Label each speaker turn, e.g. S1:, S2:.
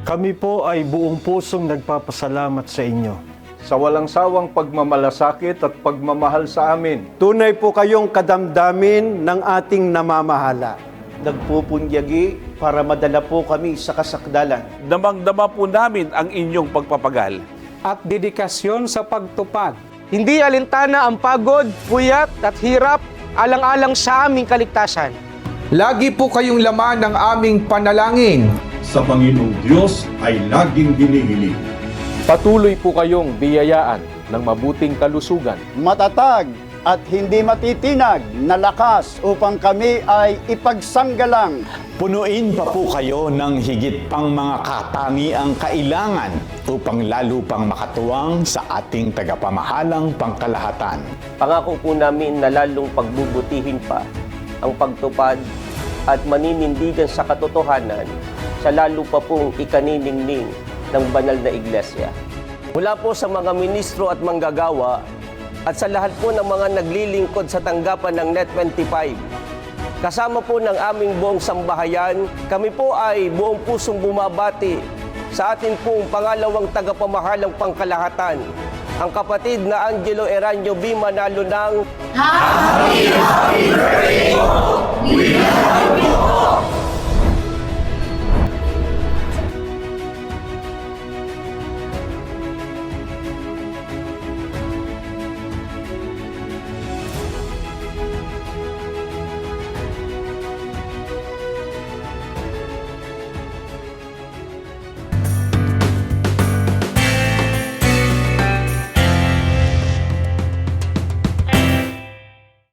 S1: Kami po ay buong pusong nagpapasalamat sa inyo.
S2: Sa walang sawang pagmamalasakit at pagmamahal sa amin.
S3: Tunay po kayong kadamdamin ng ating namamahala.
S4: Nagpupunyagi para madala po kami sa kasakdalan.
S5: Damang-dama po namin ang inyong pagpapagal.
S6: At dedikasyon sa pagtupad.
S7: Hindi alintana ang pagod, puyat at hirap alang-alang sa aming kaligtasan.
S8: Lagi po kayong laman ng aming panalangin.
S9: Sa Panginoong Diyos ay laging hinihiling.
S10: Patuloy po kayong biyayaan ng mabuting kalusugan.
S11: Matatag at hindi matitinag na lakas upang kami ay ipagsanggalang.
S12: Punuin pa po kayo ng higit pang mga katangiang kailangan upang lalo pang makatuwang sa ating tagapamahalang pangkalahatan.
S13: Pangako po namin na lalong pagbubutihin pa ang pagtupad at maninindigan sa katotohanan sa lalo pa pong ikaniningning ng banal na iglesia. Mula po sa mga ministro at manggagawa at sa lahat po ng mga naglilingkod sa tanggapan ng Net25, kasama po ng aming buong sambahayan, kami po ay buong pusong bumabati sa atin pong pangalawang tagapamahalang pangkalahatan, ang kapatid na Angelo Eranio B. Manalo ng Happy